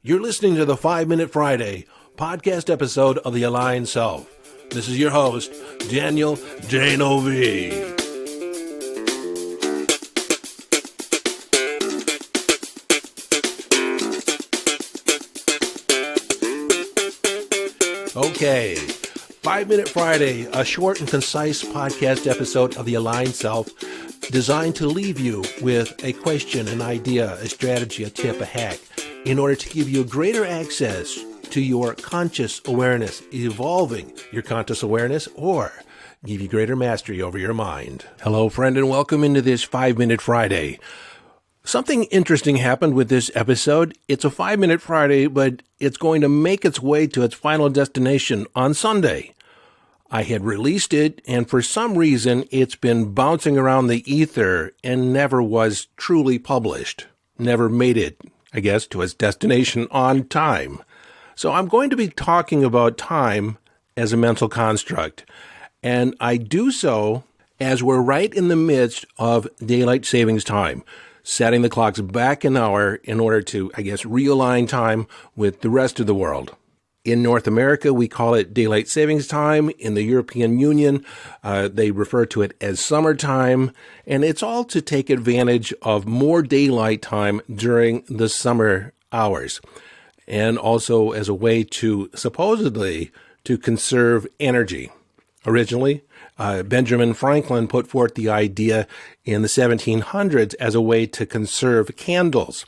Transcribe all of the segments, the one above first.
You're listening to the 5-Minute Friday podcast episode of The Aligned Self. This is your host, Daniel Danovi. Okay, 5-Minute Friday, a short and concise podcast episode of The Aligned Self designed to leave you with a question, an idea, a strategy, a tip, a hack, in order to give you greater access to your conscious awareness, evolving your conscious awareness, or give you greater mastery over your mind. Hello, friend, and welcome into this 5-Minute Friday. Something interesting happened with this episode. It's a 5-Minute Friday, but it's going to make its way to its final destination on Sunday. I had released it, and for some reason, it's been bouncing around the ether and never was truly published. Never made it, I guess, to its destination on time. So I'm going to be talking about time as a mental construct, and I do so as we're right in the midst of daylight savings time, setting the clocks back an hour in order to, I guess, realign time with the rest of the world. In North America, we call it daylight savings time. In the European Union, they refer to it as summertime, and it's all to take advantage of more daylight time during the summer hours, and also as a way to supposedly to conserve energy. Originally, Benjamin Franklin put forth the idea in the 1700s as a way to conserve candles.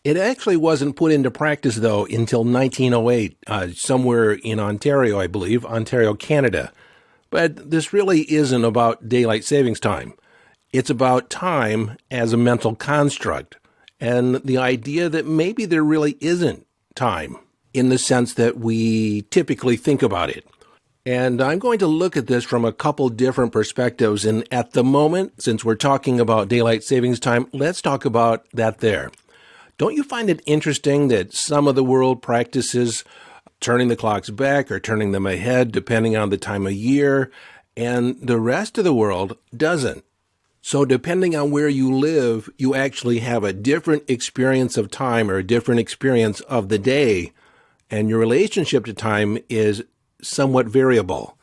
It actually wasn't put into practice, though, until 1908, somewhere in Ontario, I believe, Ontario, Canada. But this really isn't about daylight savings time. It's about time as a mental construct, and the idea that maybe there really isn't time in the sense that we typically think about it. And I'm going to look at this from a couple different perspectives, and at the moment, since we're talking about daylight savings time, let's talk about that there. Don't you find it interesting that some of the world practices turning the clocks back or turning them ahead depending on the time of year, and the rest of the world doesn't? So depending on where you live, you actually have a different experience of time or a different experience of the day, and your relationship to time is somewhat variable.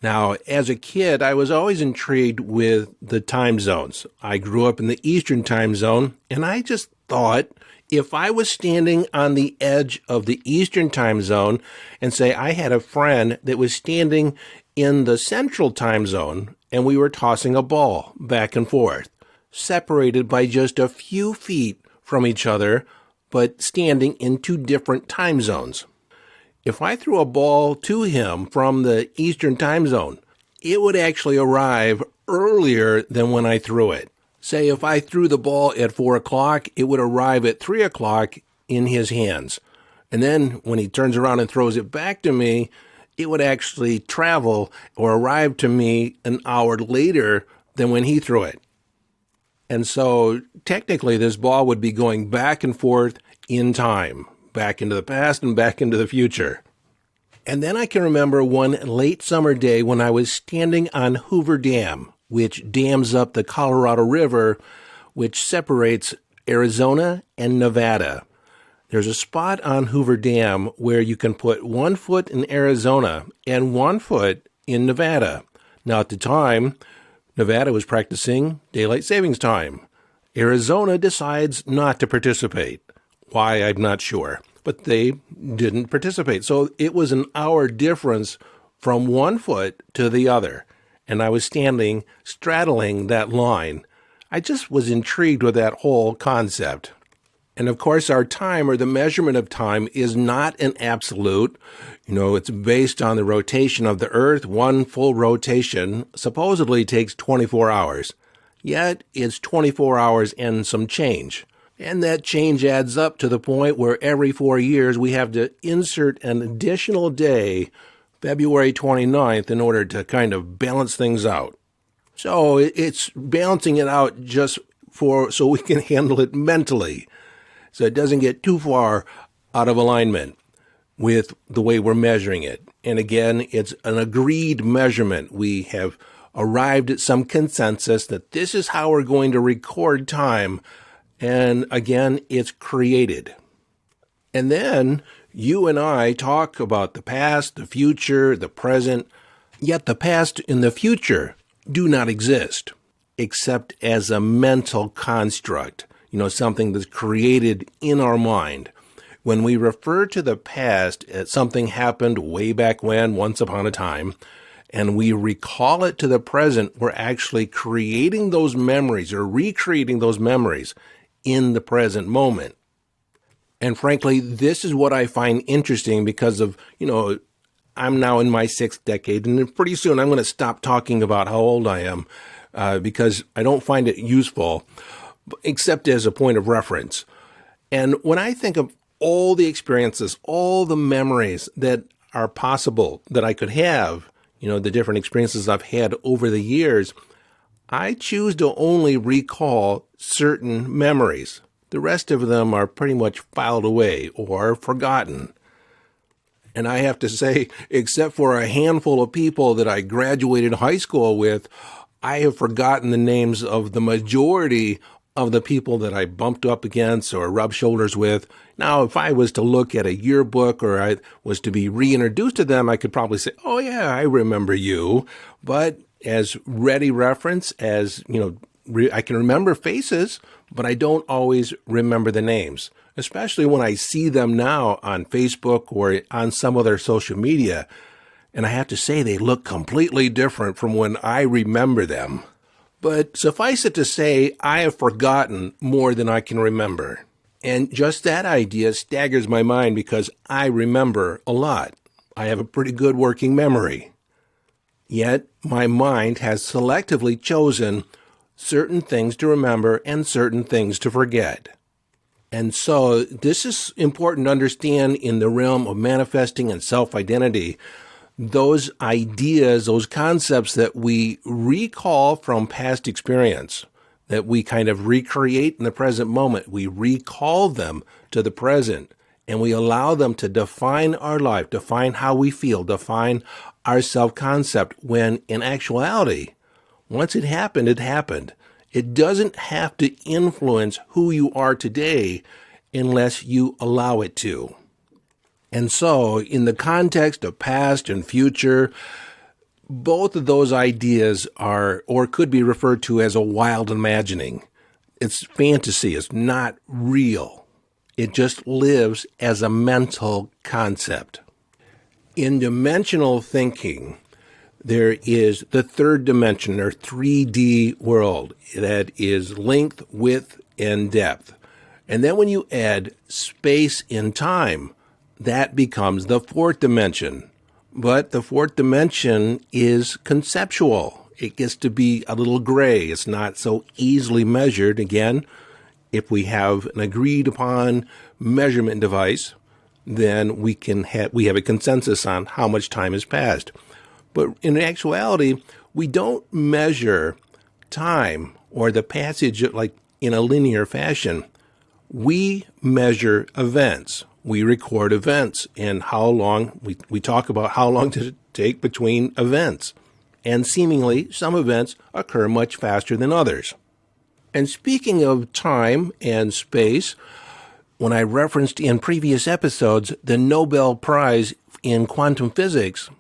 Now, as a kid, I was always intrigued with the time zones. I grew up in the Eastern time zone, and I just thought if I was standing on the edge of the Eastern time zone and say I had a friend that was standing in the Central time zone and we were tossing a ball back and forth, separated by just a few feet from each other, but standing in two different time zones. If I threw a ball to him from the Eastern time zone, it would actually arrive earlier than when I threw it. Say if I threw the ball at 4 o'clock, it would arrive at 3 o'clock in his hands. And then when he turns around and throws it back to me, it would actually travel or arrive to me an hour later than when he threw it. And so technically this ball would be going back and forth in time, back into the past and back into the future. And then I can remember one late summer day when I was standing on Hoover Dam, which dams up the Colorado River, which separates Arizona and Nevada. There's a spot on Hoover Dam where you can put 1 foot in Arizona and 1 foot in Nevada. Now, at the time, Nevada was practicing daylight savings time. Arizona decides not to participate. Why, I'm not sure, but they didn't participate. So it was an hour difference from 1 foot to the other. And I was standing, straddling that line. I just was intrigued with that whole concept. And of course, our time, or the measurement of time, is not an absolute. It's based on the rotation of the Earth. One full rotation supposedly takes 24 hours. Yet, it's 24 hours and some change. And that change adds up to the point where every 4 years we have to insert an additional day, February 29th, in order to kind of balance things out. So it's balancing it out just so we can handle it mentally, so it doesn't get too far out of alignment with the way we're measuring it. And again, it's an agreed measurement. We have arrived at some consensus that this is how we're going to record time. And again, it's created. And then you and I talk about the past, the future, the present, yet the past and the future do not exist except as a mental construct, something that's created in our mind. When we refer to the past as something happened way back when, once upon a time, and we recall it to the present, we're actually creating those memories or recreating those memories in the present moment. And frankly, this is what I find interesting because of, I'm now in my 6th decade, and pretty soon I'm going to stop talking about how old I am because I don't find it useful, except as a point of reference. And when I think of all the experiences, all the memories that are possible that I could have, the different experiences I've had over the years, I choose to only recall certain memories. The rest of them are pretty much filed away or forgotten. And I have to say, except for a handful of people that I graduated high school with, I have forgotten the names of the majority of the people that I bumped up against or rubbed shoulders with. Now, if I was to look at a yearbook or I was to be reintroduced to them, I could probably say, oh yeah, I remember you. But as ready reference, as, I can remember faces, but I don't always remember the names, especially when I see them now on Facebook or on some other social media. And I have to say, they look completely different from when I remember them. But suffice it to say, I have forgotten more than I can remember. And just that idea staggers my mind because I remember a lot. I have a pretty good working memory. Yet, my mind has selectively chosen certain things to remember and certain things to forget. And so, this is important to understand in the realm of manifesting and self-identity. Those ideas, those concepts that we recall from past experience, that we kind of recreate in the present moment, we recall them to the present, and we allow them to define our life, define how we feel, define our self-concept, when in actuality, once it happened, it happened. It doesn't have to influence who you are today unless you allow it to. And so, in the context of past and future, both of those ideas are, or could be referred to as a wild imagining. It's fantasy. It's not real. It just lives as a mental concept. In dimensional thinking, there is the third dimension, or 3D world, that is length, width, and depth. And then when you add space and time, that becomes the fourth dimension. But the fourth dimension is conceptual. It gets to be a little gray. It's not so easily measured. Again, if we have an agreed upon measurement device, then we have a consensus on how much time has passed. But in actuality, we don't measure time or the passage like in a linear fashion. We measure events. We record events and how long, we talk about how long does it take between events. And seemingly, some events occur much faster than others. And speaking of time and space, when I referenced in previous episodes the Nobel Prize in quantum physics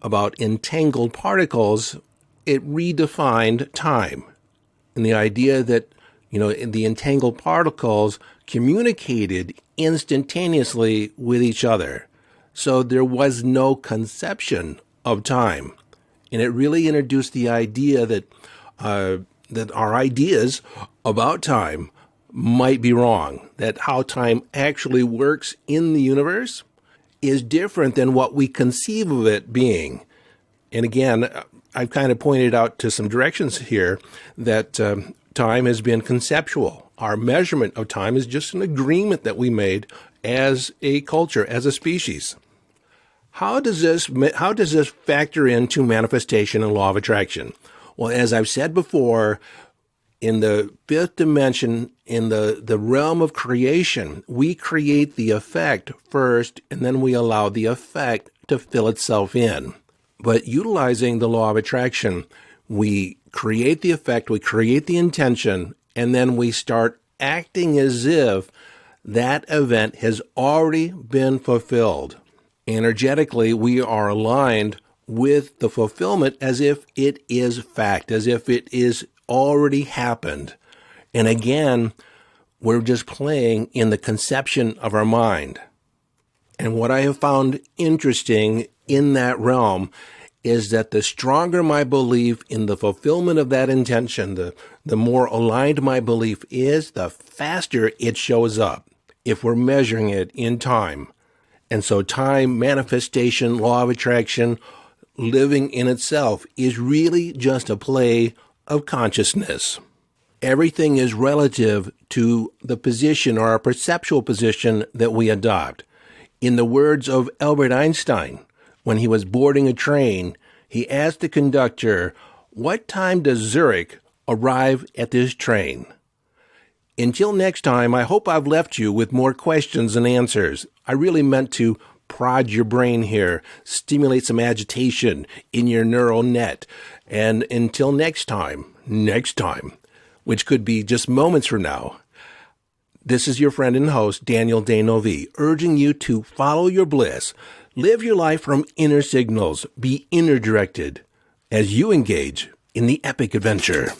about entangled particles, it redefined time. And the idea that, the entangled particles communicated instantaneously with each other. So there was no conception of time. And it really introduced the idea that our ideas about time might be wrong, that how time actually works in the universe is different than what we conceive of it being. And again, I've kind of pointed out to some directions here that time has been conceptual. Our measurement of time is just an agreement that we made as a culture, as a species. How does this factor into manifestation and law of attraction? Well, as I've said before, in the fifth dimension, in the realm of creation, we create the effect first, and then we allow the effect to fill itself in. But utilizing the law of attraction, we create the effect, we create the intention, and then we start acting as if that event has already been fulfilled. Energetically, we are aligned with the fulfillment as if it is fact, as if it is already happened. And again, we're just playing in the conception of our mind. And what I have found interesting in that realm is that the stronger my belief in the fulfillment of that intention, the more aligned my belief is, the faster it shows up if we're measuring it in time. And so time, manifestation, law of attraction, living in itself is really just a play of consciousness. Everything is relative to the position or our perceptual position that we adopt. In the words of Albert Einstein, when he was boarding a train, he asked the conductor, "What time does Zurich arrive at this train?" Until next time, I hope I've left you with more questions than answers. I really meant to prod your brain here, stimulate some agitation in your neural net. And until next time, which could be just moments from now, this is your friend and host, Daniel Denovi, urging you to follow your bliss, live your life from inner signals, be inner directed as you engage in the epic adventure.